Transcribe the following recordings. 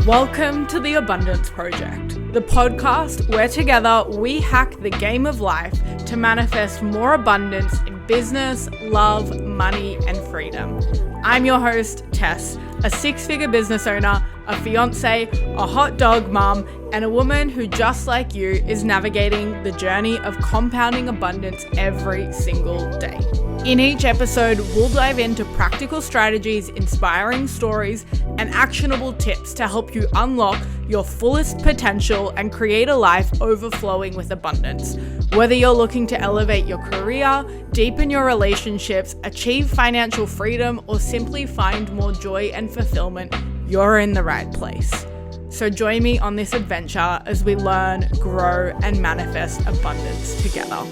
Welcome to The Abundance Project, the podcast where together we hack the game of life to manifest more abundance in business, love, money, and freedom. I'm your host, Tess, a six-figure business owner, a fiance, a hot dog mom, and a woman who, just like you, is navigating the journey of compounding abundance every single day. In each episode, we'll dive into practical strategies, inspiring stories, and actionable tips to help you unlock your fullest potential and create a life overflowing with abundance. Whether you're looking to elevate your career, deepen your relationships, achieve financial freedom, or simply find more joy and fulfillment, you're in the right place. So join me on this adventure as we learn, grow, and manifest abundance together.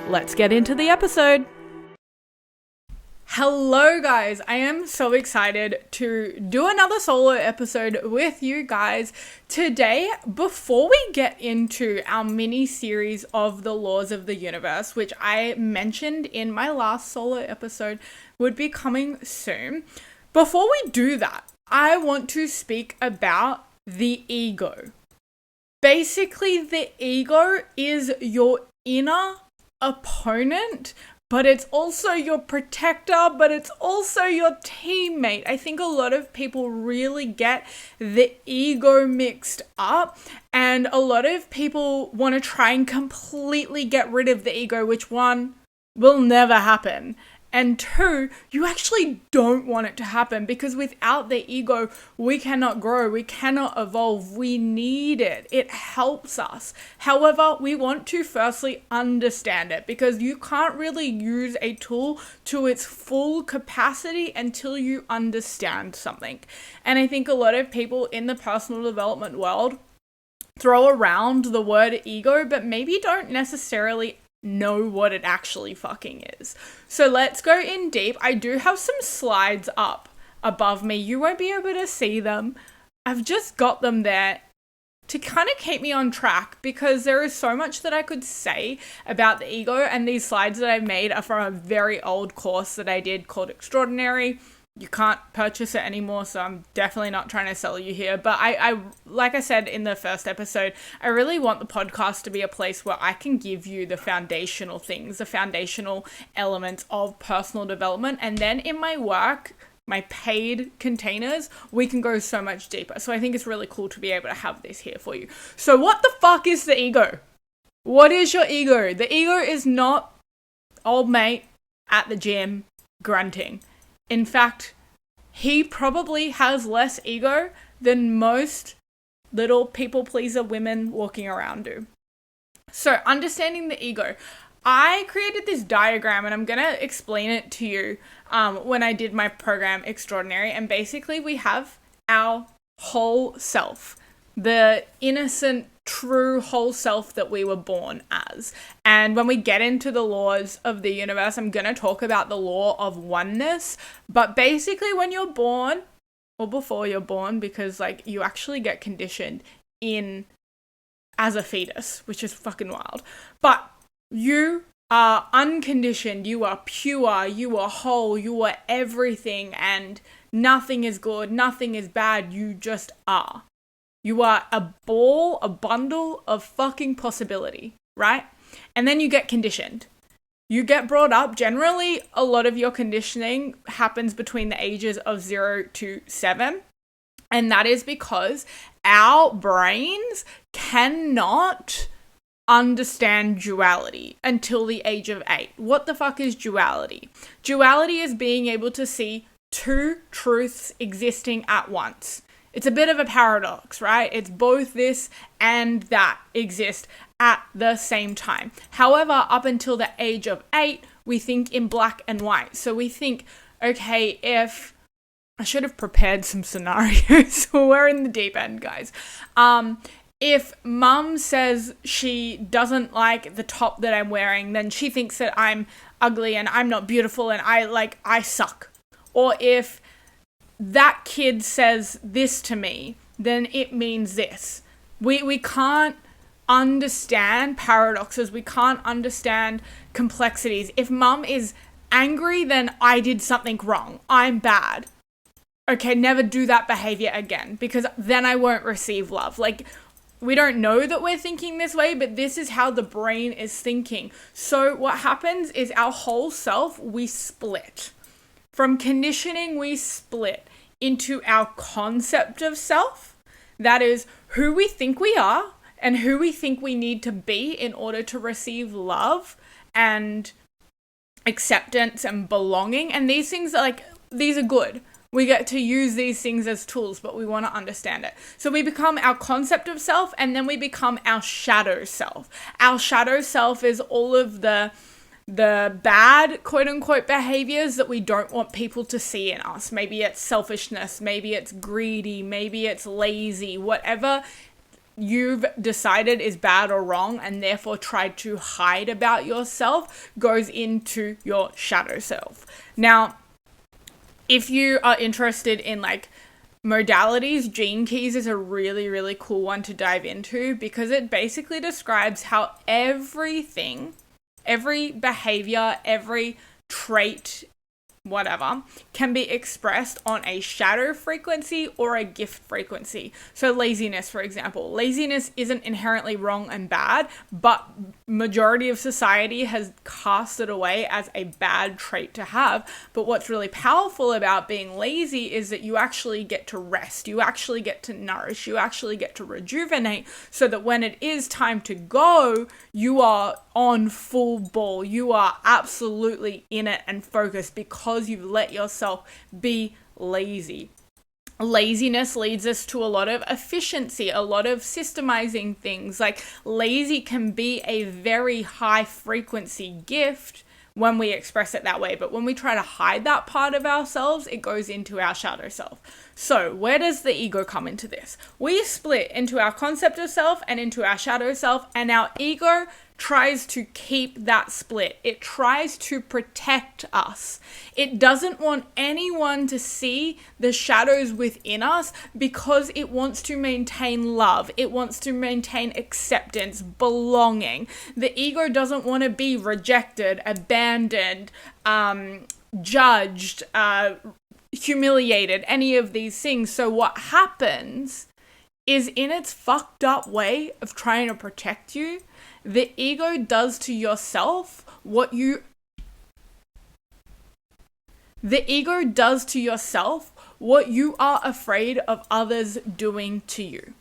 Let's get into the episode. Hello guys, I am so excited to do another solo episode with you guys today. Before we get into our mini series of the laws of the universe, which I mentioned in my last solo episode would be coming soon, before we do that, I want to speak about the ego. Basically, the ego is your inner opponent, but it's also your protector, but it's also your teammate. I think a lot of people really get the ego mixed up, and a lot of people want to try and completely get rid of the ego, which one will never happen. And two, you actually don't want it to happen, because without the ego, we cannot grow, we cannot evolve, we need it. It helps us. However, we want to firstly understand it, because you can't really use a tool to its full capacity until you understand something. And I think a lot of people in the personal development world throw around the word ego, but maybe don't necessarily know what it actually fucking is. So let's go in deep. I do have some slides up above me. You won't be able to see them. I've just got them there to kind of keep me on track, because there is so much that I could say about the ego, and these slides that I've made are from a very old course that I did called Extraordinary. You can't purchase it anymore, so I'm definitely not trying to sell you here. But I like I said in the first episode, I really want the podcast to be a place where I can give you the foundational things, the foundational elements of personal development. And then in my work, my paid containers, we can go so much deeper. So I think it's really cool to be able to have this here for you. So what the fuck is the ego? What is your ego? The ego is not old mate at the gym grunting. In fact, he probably has less ego than most little people pleaser women walking around do. So understanding the ego, I created this diagram, and I'm going to explain it to you when I did my program Extraordinary. And basically we have our whole self, the innocent, true whole self that we were born as. And when we get into the laws of the universe, I'm going to talk about the law of oneness. But basically when you're born, or before you're born, because like you actually get conditioned in as a fetus, which is fucking wild. But you are unconditioned, you are pure, you are whole, you are everything, and nothing is good, nothing is bad, you just are. You are a ball, a bundle of fucking possibility, right? And then you get conditioned. You get brought up. Generally, a lot of your conditioning happens between the ages of 0 to 7. And that is because our brains cannot understand duality until the age of 8. What the fuck is duality? Duality is being able to see two truths existing at once. It's a bit of a paradox, right? It's both this and that exist at the same time. However, up until the age of 8, we think in black and white. So we think, okay, if I should have prepared some scenarios. We're in the deep end, guys. If mum says she doesn't like the top that I'm wearing, then she thinks that I'm ugly and I'm not beautiful and I suck. Or if that kid says this to me, then it means this. We can't understand paradoxes. We can't understand complexities. If mum is angry, then I did something wrong. I'm bad. okay, never do that behavior again because then I won't receive love. Like, we don't know that we're thinking this way, but this is how the brain is thinking. So what happens is our whole self, we split. From conditioning, we split into our concept of self. That is who we think we are and who we think we need to be in order to receive love and acceptance and belonging. And these things are these are good. We get to use these things as tools, but we want to understand it. So we become our concept of self, and then we become our shadow self. Our shadow self is all of the bad, quote unquote, behaviors that we don't want people to see in us. Maybe it's selfishness, maybe it's greedy, maybe it's lazy, whatever you've decided is bad or wrong and therefore tried to hide about yourself goes into your shadow self. Now, if you are interested in modalities, Gene Keys is a really, really cool one to dive into because it basically describes how everything, every behavior, every trait, whatever, can be expressed on a shadow frequency or a gift frequency. So laziness, for example. Laziness isn't inherently wrong and bad, but majority of society has cast it away as a bad trait to have. But what's really powerful about being lazy is that you actually get to rest, you actually get to nourish, you actually get to rejuvenate, so that when it is time to go, you are on full ball. You are absolutely in it and focused because you've let yourself be lazy. Laziness leads us to a lot of efficiency, a lot of systemizing things. Lazy can be a very high frequency gift when we express it that way. But when we try to hide that part of ourselves, it goes into our shadow self. So where does the ego come into this? We split into our concept of self and into our shadow self, and our ego tries to keep that split. It tries to protect us. It doesn't want anyone to see the shadows within us because it wants to maintain love. It wants to maintain acceptance, belonging. The ego doesn't want to be rejected, abandoned, judged, humiliated, any of these things. So what happens is, in its fucked up way of trying to protect you, the ego does to yourself what you are afraid of others doing to you.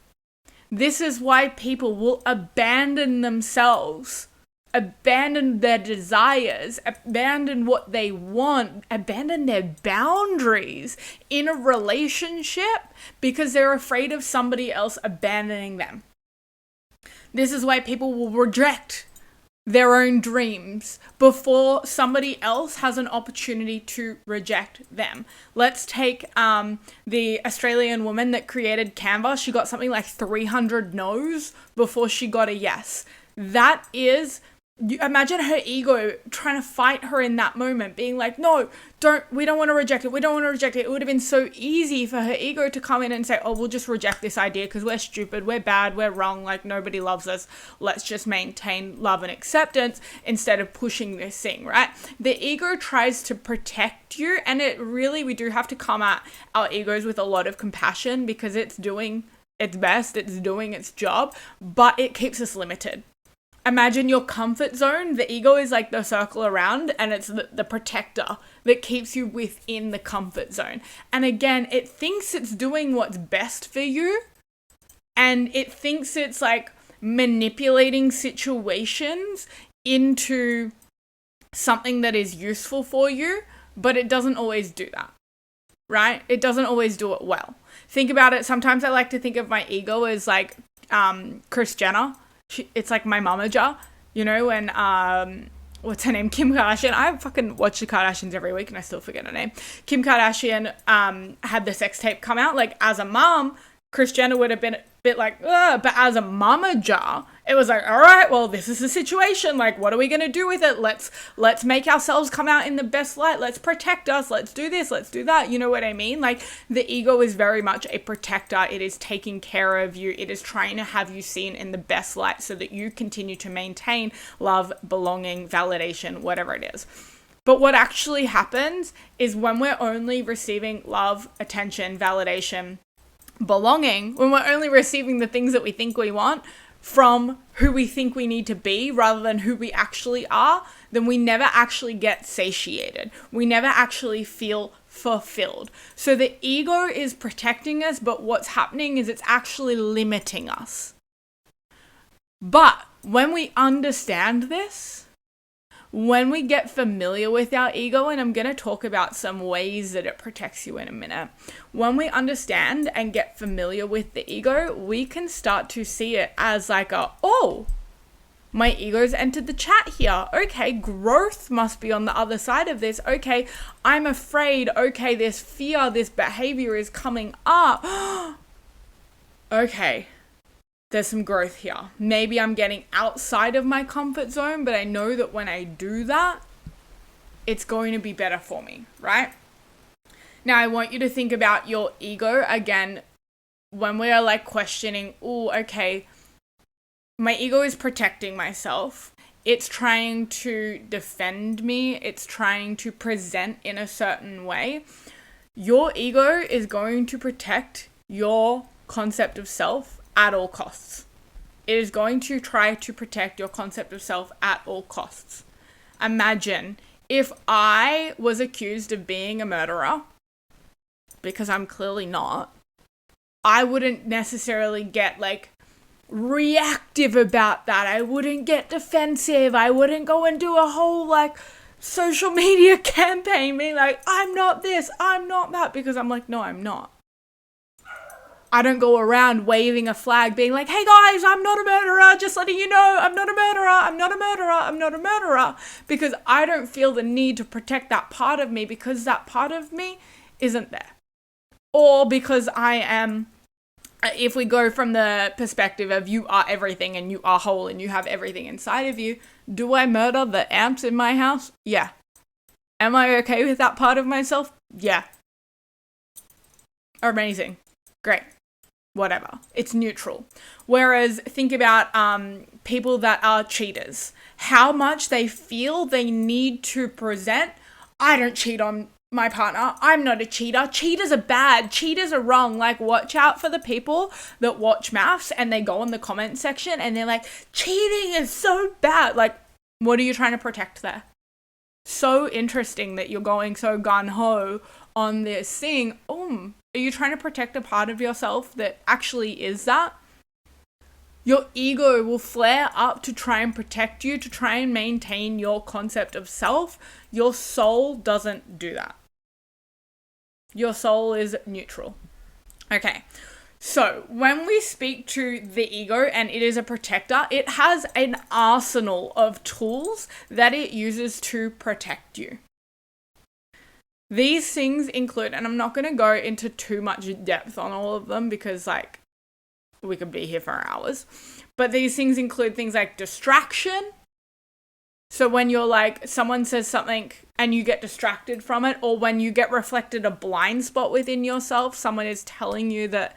This is why people will abandon themselves, abandon their desires, abandon what they want, abandon their boundaries in a relationship because they're afraid of somebody else abandoning them. This is why people will reject their own dreams before somebody else has an opportunity to reject them. Let's take the Australian woman that created Canva. She got something like 300 no's before she got a yes. That is... imagine her ego trying to fight her in that moment, being like, no, we don't want to reject it. We don't want to reject it. It would have been so easy for her ego to come in and say, oh, we'll just reject this idea because we're stupid, we're bad, we're wrong, nobody loves us. Let's just maintain love and acceptance instead of pushing this thing, right? The ego tries to protect you, and we do have to come at our egos with a lot of compassion because it's doing its best, it's doing its job, but it keeps us limited. Imagine your comfort zone. The ego is like the circle around, and it's the protector that keeps you within the comfort zone. And again, it thinks it's doing what's best for you, and it thinks it's manipulating situations into something that is useful for you, but it doesn't always do that, right? It doesn't always do it well. Think about it. Sometimes I like to think of my ego as Kris Jenner. It's like my momager, when, what's her name? Kim Kardashian. I fucking watch the Kardashians every week and I still forget her name. Kim Kardashian had the sex tape come out. As a mom, Kris Jenner would have been a bit but as a momager, it was all right, well, this is the situation. What are we going to do with it? Let's make ourselves come out in the best light. Let's protect us. Let's do this. Let's do that. You know what I mean? The ego is very much a protector. It is taking care of you. It is trying to have you seen in the best light so that you continue to maintain love, belonging, validation, whatever it is. But what actually happens is when we're only receiving love, attention, validation, belonging, when we're only receiving the things that we think we want from who we think we need to be rather than who we actually are, then we never actually get satiated. We never actually feel fulfilled. So the ego is protecting us, but what's happening is it's actually limiting us. But when we understand this, when we get familiar with our ego, and I'm going to talk about some ways that it protects you in a minute, when we understand and get familiar with the ego, we can start to see it as like oh, my ego's entered the chat here. Okay, growth must be on the other side of this. Okay, I'm afraid. Okay, this fear, this behavior is coming up. Okay. There's some growth here. Maybe I'm getting outside of my comfort zone, but I know that when I do that, it's going to be better for me, right? Now, I want you to think about your ego again when we are like questioning, oh, okay, my ego is protecting myself. It's trying to defend me. It's trying to present in a certain way. Your ego is going to protect your concept of self at all costs. It is going to try to protect your concept of self at all costs. Imagine if I was accused of being a murderer, because I'm clearly not, I wouldn't necessarily get like reactive about that. I wouldn't get defensive. I wouldn't go and do a whole like social media campaign being like, I'm not this, I'm not that, because I'm like, no, I'm not. I don't go around waving a flag being like, hey guys, I'm not a murderer, just letting you know, I'm not a murderer, I'm not a murderer, I'm not a murderer. Because I don't feel the need to protect that part of me because that part of me isn't there. Or because I am, if we go from the perspective of you are everything and you are whole and you have everything inside of you, do I murder the ants in my house? Yeah. Am I okay with that part of myself? Yeah. Amazing. Great. Whatever. It's neutral. Whereas think about people that are cheaters. How much they feel they need to present, I don't cheat on my partner. I'm not a cheater. Cheaters are bad. Cheaters are wrong. Like, watch out for the people that watch maths and they go in the comment section and they're like, cheating is so bad. Like, what are you trying to protect there? So interesting that you're going so gung-ho on this thing. Are you trying to protect a part of yourself that actually is that? Your ego will flare up to try and protect you, to try and maintain your concept of self. Your soul doesn't do that. Your soul is neutral. Okay, so when we speak to the ego and it is a protector, it has an arsenal of tools that it uses to protect you. These things include, and I'm not going to go into too much depth on all of them because like we could be here for hours, but these things include things like distraction. So when you're like, someone says something and you get distracted from it, or when you get reflected a blind spot within yourself, someone is telling you that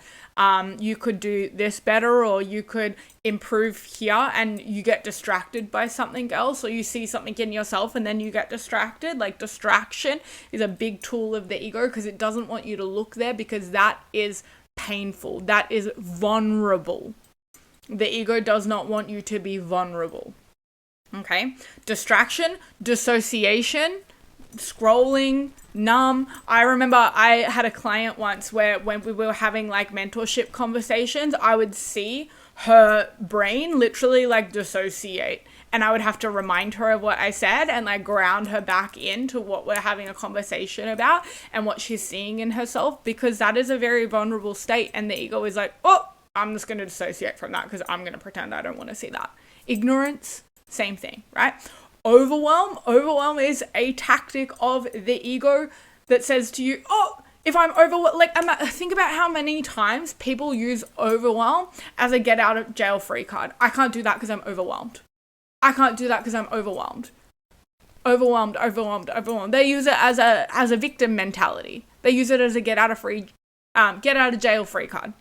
you could do this better or you could improve here, and you get distracted by something else, or you see something in yourself and then you get distracted. Like, distraction is a big tool of the ego because it doesn't want you to look there, because that is painful. That is vulnerable. The ego does not want you to be vulnerable. Okay? Distraction, dissociation, scrolling, numb. I remember I had a client once where when we were having like mentorship conversations, I would see her brain literally like dissociate, and I would have to remind her of what I said and like ground her back into what we're having a conversation about and what she's seeing in herself, because that is a very vulnerable state, and the ego is like, oh, I'm just going to dissociate from that because I'm going to pretend I don't want to see that. Ignorance, same thing, right? Overwhelm is a tactic of the ego that says to you, oh, if I'm overwhelmed, like, think about how many times people use overwhelm as a get out of jail free card. I can't do that because I'm overwhelmed. I can't do that because I'm overwhelmed. Overwhelmed. They use it as a victim mentality. They use it as a get out of jail free card.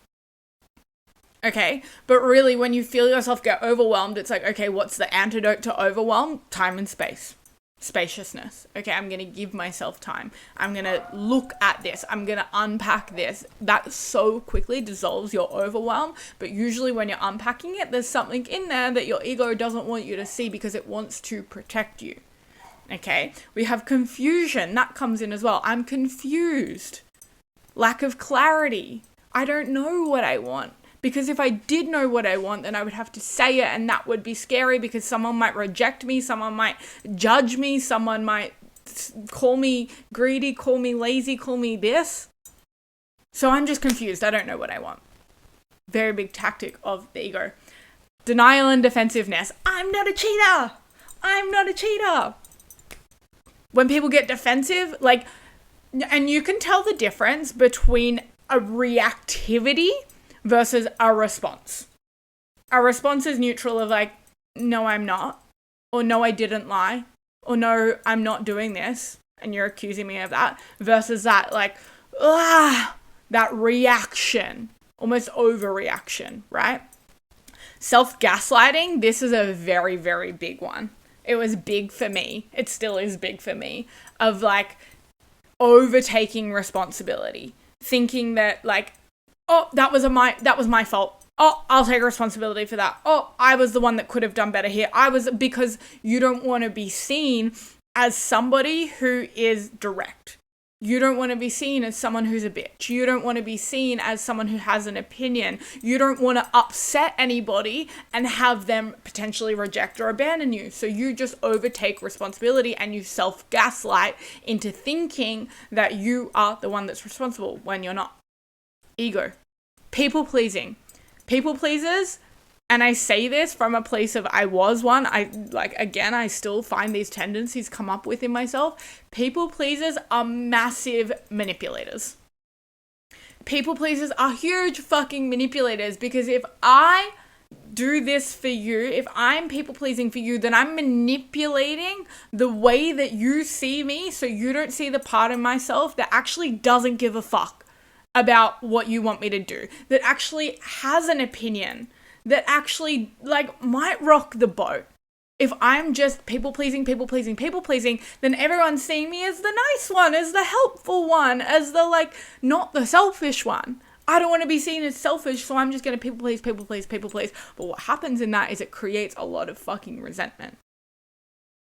Okay, but really when you feel yourself get overwhelmed, it's like, okay, what's the antidote to overwhelm? Time and space. spaciousness. Okay, I'm going to give myself time. I'm going to look at this. I'm going to unpack this. That so quickly dissolves your overwhelm. But usually when you're unpacking it, there's something in there that your ego doesn't want you to see because it wants to protect you. Okay, we have confusion. That comes in as well. I'm confused. Lack of clarity. I don't know what I want. Because if I did know what I want, then I would have to say it, and that would be scary because someone might reject me, someone might judge me, someone might call me greedy, call me lazy, call me this. So I'm just confused. I don't know what I want. Very big tactic of the ego. Denial and defensiveness. I'm not a cheater. I'm not a cheater. When people get defensive, like, and you can tell the difference between a reactivity versus a response. A response is neutral of like, no, I'm not, or no, I didn't lie, or no, I'm not doing this, and you're accusing me of that, versus that like, that reaction, almost overreaction, right? Self-gaslighting, this is a very, very big one. It was big for me. It still is big for me, of like overtaking responsibility, thinking that like, oh, that was my fault. Oh, I'll take responsibility for that. Oh, I was the one that could have done better here. Because you don't want to be seen as somebody who is direct. You don't want to be seen as someone who's a bitch. You don't want to be seen as someone who has an opinion. You don't want to upset anybody and have them potentially reject or abandon you. So you just overtake responsibility and you self-gaslight into thinking that you are the one that's responsible when you're not. Ego. People pleasing. People pleasers, and I say this from a place of I was one. I still find these tendencies come up within myself. People pleasers are massive manipulators. People pleasers are huge fucking manipulators, because if I do this for you, if I'm people pleasing for you, then I'm manipulating the way that you see me so you don't see the part of myself that actually doesn't give a fuck about what you want me to do, that actually has an opinion, that actually like might rock the boat. If I'm just people pleasing, then everyone's seeing me as the nice one, as the helpful one, as the like not the selfish one. I don't want to be seen as selfish, so I'm just going to people please. But what happens in that is it creates a lot of fucking resentment.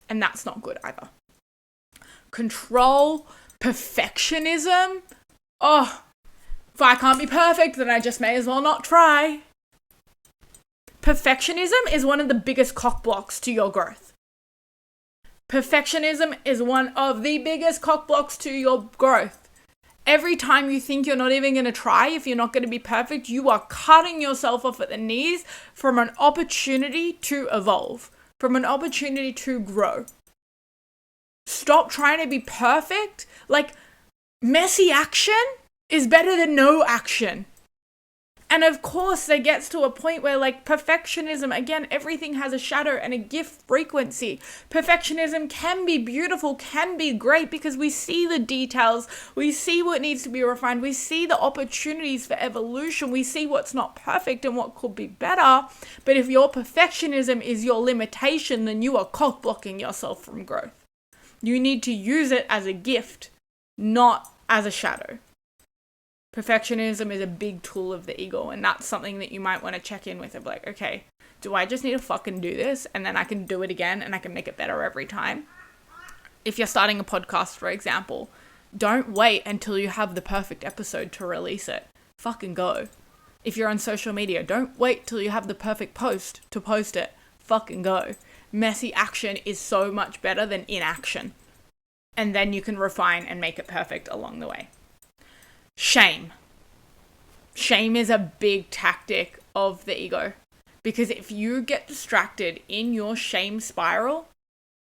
And that's not good either. Control, perfectionism. Oh, if I can't be perfect, then I just may as well not try. Perfectionism is one of the biggest cock blocks to your growth. Perfectionism is one of the biggest cock blocks to your growth. Every time you think you're not even going to try, if you're not going to be perfect, you are cutting yourself off at the knees from an opportunity to evolve, from an opportunity to grow. Stop trying to be perfect. Like, messy action is better than no action. And of course, there gets to a point where like perfectionism, again, everything has a shadow and a gift frequency. Perfectionism can be beautiful, can be great, because we see the details, we see what needs to be refined, we see the opportunities for evolution, we see what's not perfect and what could be better. But if your perfectionism is your limitation, then you are cock blocking yourself from growth. You need to use it as a gift, not as a shadow. Perfectionism is a big tool of the ego, and that's something that you might want to check in with of like, okay, do I just need to fucking do this and then I can do it again and I can make it better every time? If you're starting a podcast, for example, don't wait until you have the perfect episode to release it. Fucking go. If you're on social media, don't wait till you have the perfect post to post it. Fucking go. Messy action is so much better than inaction. And then you can refine and make it perfect along the way. Shame. Shame is a big tactic of the ego, because if you get distracted in your shame spiral,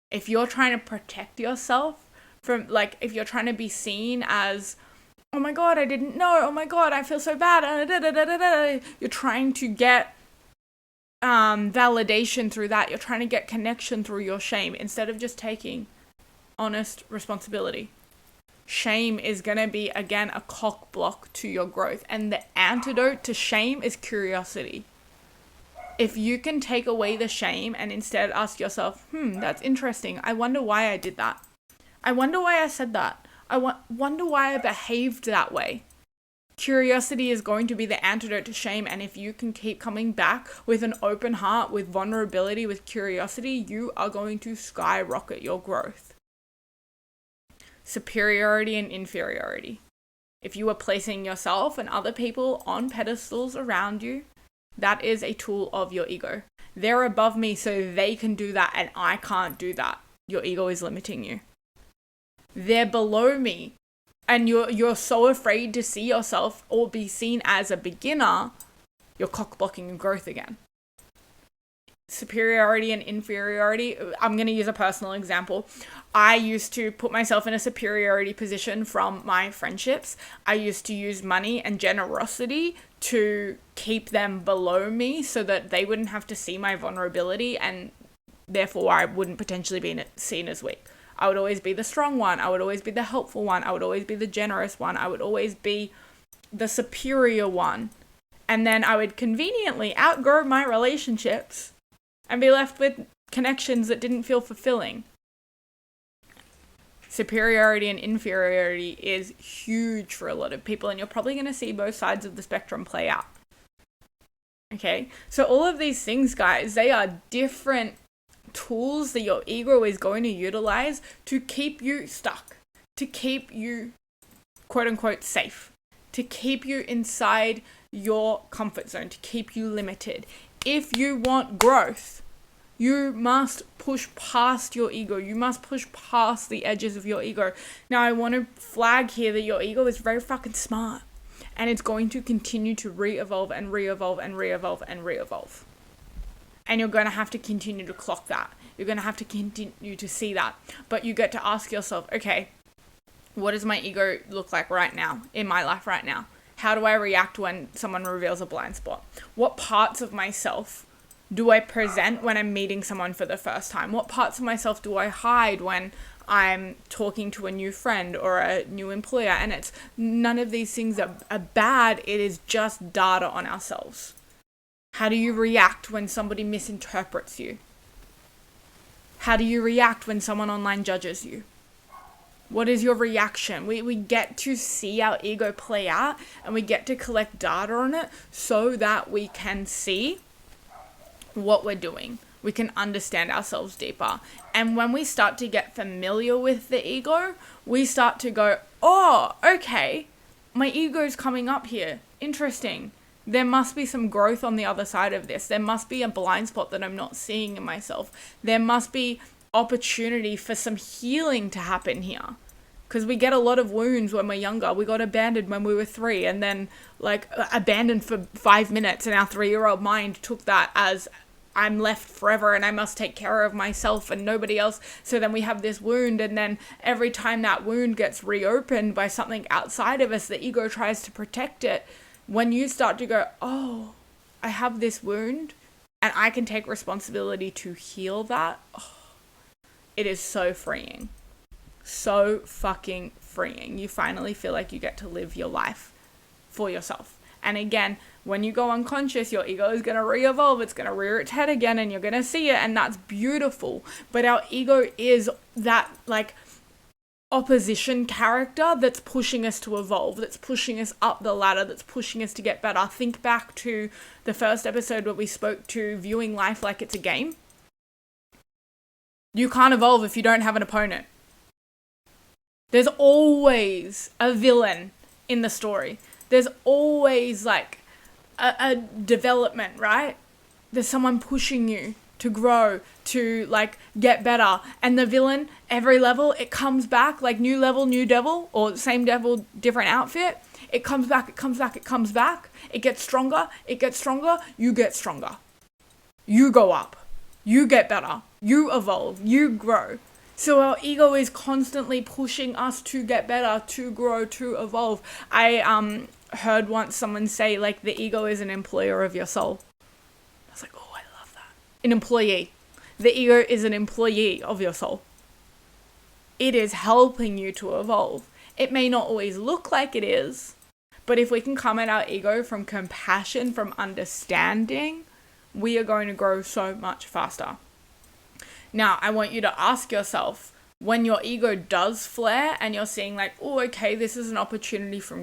if you're trying to protect yourself from, like, if you're trying to be seen as, oh my God, I didn't know, oh my God, I feel so bad, you're trying to get validation through that, you're trying to get connection through your shame instead of just taking honest responsibility. Shame is going to be, again, a cock block to your growth. And the antidote to shame is curiosity. if you can take away the shame and instead ask yourself, that's interesting. I wonder why I did that. I wonder why I said that. I wonder why I behaved that way. Curiosity is going to be the antidote to shame. And if you can keep coming back with an open heart, with vulnerability, with curiosity, you are going to skyrocket your growth. Superiority and inferiority. If you are placing yourself and other people on pedestals around you, that is a tool of your ego. They're above me so they can do that and I can't do that. Your ego is limiting you. They're below me and you're so afraid to see yourself or be seen as a beginner, you're cock-blocking your growth again. Superiority and inferiority. I'm going to use a personal example. I used to put myself in a superiority position from my friendships. I used to use money and generosity to keep them below me so that they wouldn't have to see my vulnerability and therefore I wouldn't potentially be seen as weak. I would always be the strong one. I would always be the helpful one. I would always be the generous one. I would always be the superior one. And then I would conveniently outgrow my relationships and be left with connections that didn't feel fulfilling. Superiority and inferiority is huge for a lot of people, and you're probably going to see both sides of the spectrum play out. Okay, so all of these things, guys, they are different tools that your ego is going to utilize to keep you stuck, to keep you, quote unquote, safe, to keep you inside your comfort zone, to keep you limited. If you want growth, you must push past your ego. You must push past the edges of your ego. Now, I want to flag here that your ego is very fucking smart. And it's going to continue to re-evolve and re-evolve and re-evolve and re-evolve. And you're going to have to continue to clock that. You're going to have to continue to see that. But you get to ask yourself, okay, what does my ego look like right now, in my life right now? How do I react when someone reveals a blind spot? What parts of myself do I present when I'm meeting someone for the first time? What parts of myself do I hide when I'm talking to a new friend or a new employer? And it's none of these things are bad. It is just data on ourselves. How do you react when somebody misinterprets you? How do you react when someone online judges you? What is your reaction? We get to see our ego play out and we get to collect data on it so that we can see what we're doing. We can understand ourselves deeper. And when we start to get familiar with the ego, we start to go, oh, okay, my ego's coming up here. Interesting. There must be some growth on the other side of this. There must be a blind spot that I'm not seeing in myself. There must be opportunity for some healing to happen here. Because we get a lot of wounds when we're younger. We got abandoned when we were 3 and then abandoned for 5 minutes, and our 3-year-old mind took that as I'm left forever and I must take care of myself and nobody else. So then we have this wound, and then every time that wound gets reopened by something outside of us, the ego tries to protect it. When you start to go, oh, I have this wound and I can take responsibility to heal that, it is so freeing. So fucking freeing. You finally feel like you get to live your life for yourself. And again, when you go unconscious, your ego is going to re-evolve. It's going to rear its head again and you're going to see it, and that's beautiful. But our ego is that opposition character that's pushing us to evolve, that's pushing us up the ladder, that's pushing us to get better. Think back to the first episode where we spoke to viewing life like it's a game. You can't evolve if you don't have an opponent. There's always a villain in the story. There's always a development, right? There's someone pushing you to grow, to get better. And the villain, every level, it comes back, new level, new devil, or same devil, different outfit. It comes back, it comes back, it comes back. It gets stronger, you get stronger. You go up, you get better, you evolve, you grow. So our ego is constantly pushing us to get better, to grow, to evolve. I heard once someone say, the ego is an employer of your soul. I was like, oh, I love that. An employee. The ego is an employee of your soul. It is helping you to evolve. It may not always look like it is, but if we can come at our ego from compassion, from understanding, we are going to grow so much faster. Now, I want you to ask yourself, when your ego does flare and you're seeing like, oh, okay, this is an opportunity for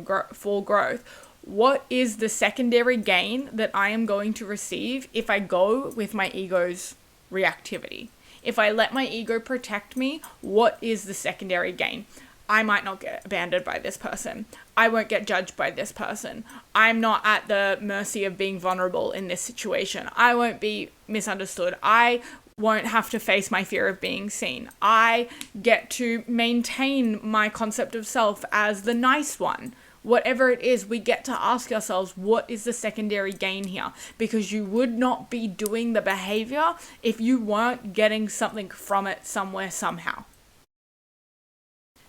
growth, what is the secondary gain that I am going to receive if I go with my ego's reactivity? If I let my ego protect me, what is the secondary gain? I might not get abandoned by this person. I won't get judged by this person. I'm not at the mercy of being vulnerable in this situation. I won't be misunderstood. I won't have to face my fear of being seen. I get to maintain my concept of self as the nice one. Whatever it is, we get to ask ourselves, what is the secondary gain here? Because you would not be doing the behavior if you weren't getting something from it somewhere, somehow.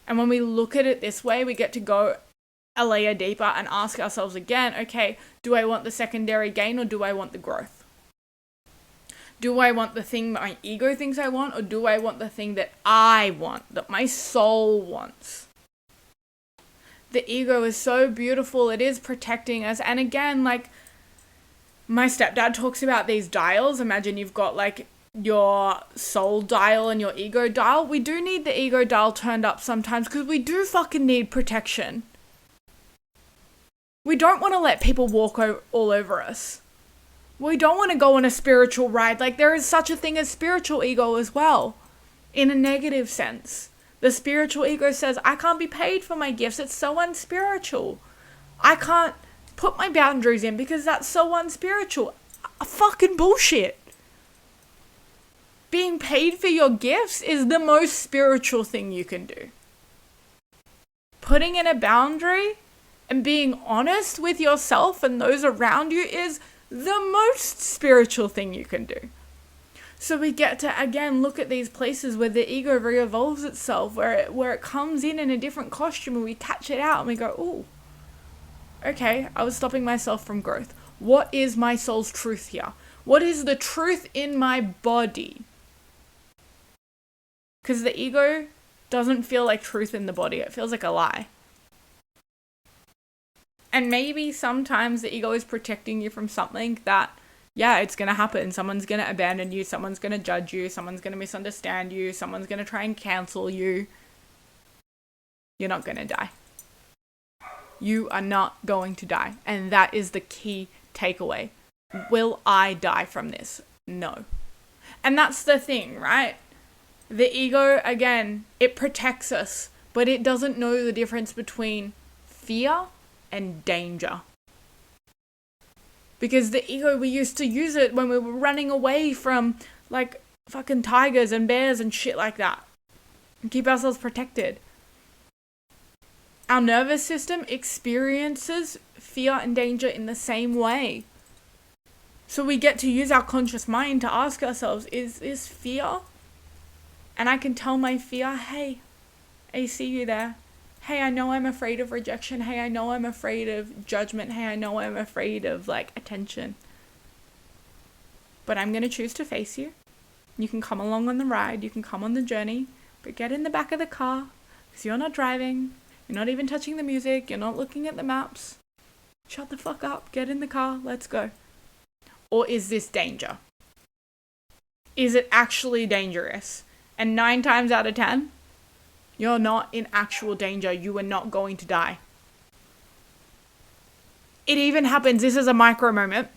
And when we look at it this way, we get to go a layer deeper and ask ourselves again, okay, do I want the secondary gain or do I want the growth? Do I want the thing my ego thinks I want, or do I want the thing that I want, that my soul wants? The ego is so beautiful. It is protecting us. And again, like my stepdad talks about these dials. Imagine you've got like your soul dial and your ego dial. We do need the ego dial turned up sometimes because we do fucking need protection. We don't want to let people walk all over us. We don't want to go on a spiritual ride. Like, there is such a thing as spiritual ego as well, in a negative sense. The spiritual ego says, I can't be paid for my gifts. It's so unspiritual. I can't put my boundaries in because that's so unspiritual. Fucking bullshit. Being paid for your gifts is the most spiritual thing you can do. Putting in a boundary and being honest with yourself and those around you is the most spiritual thing you can do. So we get to, again, look at these places where the ego re-evolves itself, where it comes in a different costume, and we catch it out and we go, oh, okay, I was stopping myself from growth. What is my soul's truth here? What is the truth in my body? Because the ego doesn't feel like truth in the body. It feels like a lie. And maybe sometimes the ego is protecting you from something that, yeah, it's going to happen. Someone's going to abandon you. Someone's going to judge you. Someone's going to misunderstand you. Someone's going to try and cancel you. You're not going to die. You are not going to die. And that is the key takeaway. Will I die from this? No. And that's the thing, right? The ego, again, it protects us, but it doesn't know the difference between fear and danger. Because the ego, we used to use it when we were running away from like fucking tigers and bears and shit like that, and keep ourselves protected. Our nervous system experiences fear and danger in the same way. So we get to use our conscious mind to ask ourselves, is this fear? And I can tell my fear, hey, I see you there. Hey, I know I'm afraid of rejection. Hey, I know I'm afraid of judgment. Hey, I know I'm afraid of like attention. But I'm going to choose to face you. You can come along on the ride. You can come on the journey. But get in the back of the car because you're not driving. You're not even touching the music. You're not looking at the maps. Shut the fuck up. Get in the car. Let's go. Or is this danger? Is it actually dangerous? And 9 times out of 10, you're not in actual danger. You are not going to die. It even happens, this is a micro moment.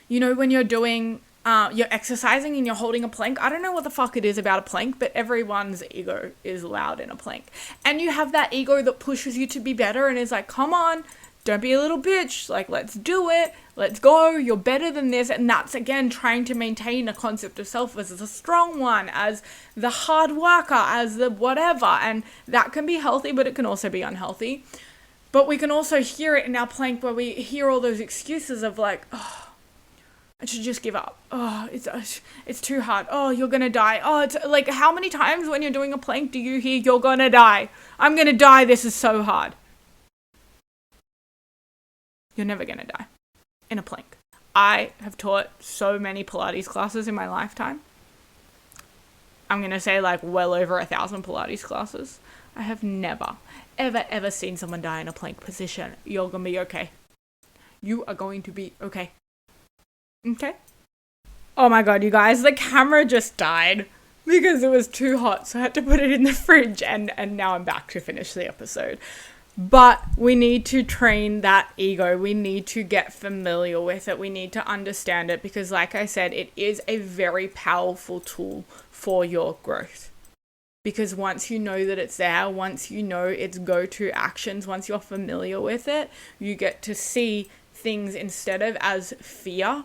You know, when you're doing, you're exercising and you're holding a plank. I don't know what the fuck it is about a plank, but everyone's ego is loud in a plank. And you have that ego that pushes you to be better and is like, come on, don't be a little bitch. Like, let's do it. Let's go. You're better than this. And that's, again, trying to maintain a concept of self as the strong one, as the hard worker, as the whatever. And that can be healthy, but it can also be unhealthy. But we can also hear it in our plank where we hear all those excuses of like, oh, I should just give up. Oh, it's too hard. Oh, you're going to die. Oh, it's like, how many times when you're doing a plank do you hear you're going to die? I'm going to die. This is so hard. You're never going to die in a plank. I have taught so many Pilates classes in my lifetime. I'm going to say like well over 1,000 Pilates classes. I have never, ever seen someone die in a plank position. You're going to be okay. You are going to be okay. Okay? Oh my god, you guys, the camera just died because it was too hot, so I had to put it in the fridge, and now I'm back to finish the episode. But we need to train that ego. We need to get familiar with it. We need to understand it because, like I said, it is a very powerful tool for your growth. Because once you know that it's there, once you know its go-to actions, once you're familiar with it, you get to see things instead of as fear,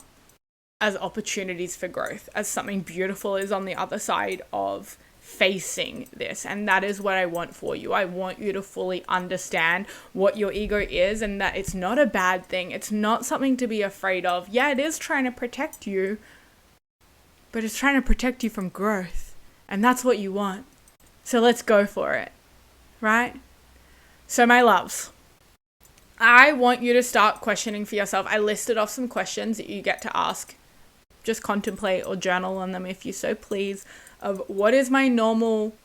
as opportunities for growth, as something beautiful is on the other side of facing this. And that is what I want for you. I want you to fully understand what your ego is and that it's not a bad thing. It's not something to be afraid of. Yeah, it is trying to protect you, but it's trying to protect you from growth. And that's what you want. So let's go for it, right? So my loves, I want you to start questioning for yourself. I listed off some questions that you get to ask. Just contemplate or journal on them if you so please, of what is my normal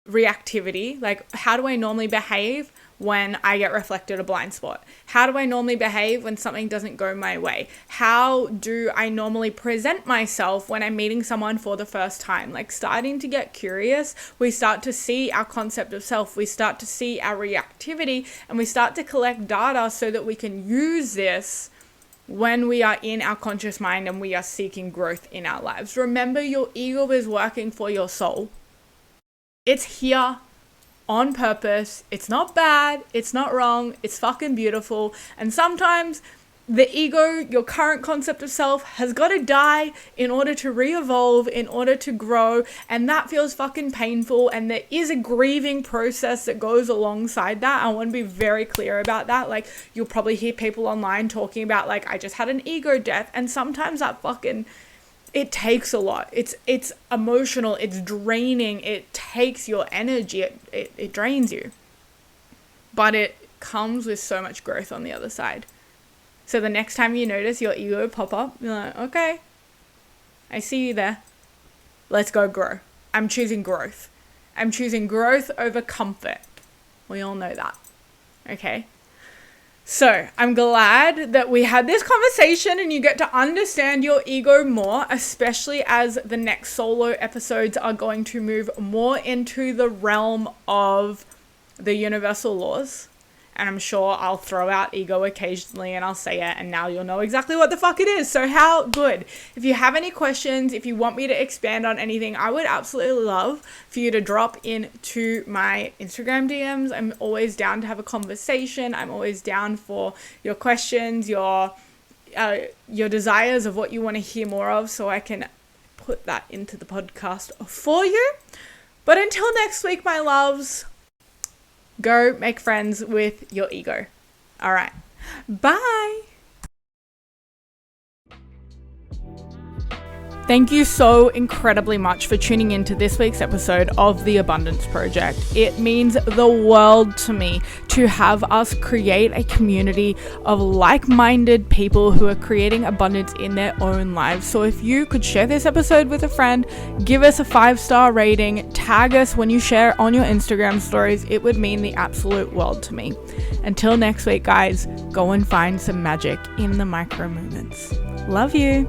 reactivity? Like, how do I normally behave when I get reflected a blind spot? How do I normally behave when something doesn't go my way? How do I normally present myself when I'm meeting someone for the first time? Like, starting to get curious, we start to see our concept of self, we start to see our reactivity, and we start to collect data so that we can use this when we are in our conscious mind and we are seeking growth in our lives. Remember, your ego is working for your soul. It's here on purpose. It's not bad. It's not wrong. It's fucking beautiful. And sometimes the ego, your current concept of self, has got to die in order to re-evolve, in order to grow. And that feels fucking painful. And there is a grieving process that goes alongside that. I want to be very clear about that. Like, you'll probably hear people online talking about, like, I just had an ego death. And sometimes that fucking, it takes a lot. It's emotional. It's draining. It takes your energy. It drains you. But it comes with so much growth on the other side. So the next time you notice your ego pop up, you're like, okay, I see you there. Let's go grow. I'm choosing growth. I'm choosing growth over comfort. We all know that. Okay. So I'm glad that we had this conversation and you get to understand your ego more, especially as the next solo episodes are going to move more into the realm of the universal laws. And I'm sure I'll throw out ego occasionally and I'll say it, and now you'll know exactly what the fuck it is. So how good. If you have any questions, if you want me to expand on anything, I would absolutely love for you to drop into my Instagram DMs. I'm always down to have a conversation. I'm always down for your questions, your desires of what you want to hear more of, so I can put that into the podcast for you. But until next week, my loves, go make friends with your ego. All right. Bye. Thank you so incredibly much for tuning in to this week's episode of The Abundance Project. It means the world to me to have us create a community of like-minded people who are creating abundance in their own lives. So if you could share this episode with a friend, give us a 5-star rating, tag us when you share on your Instagram stories, it would mean the absolute world to me. Until next week, guys, go and find some magic in the micro moments. Love you.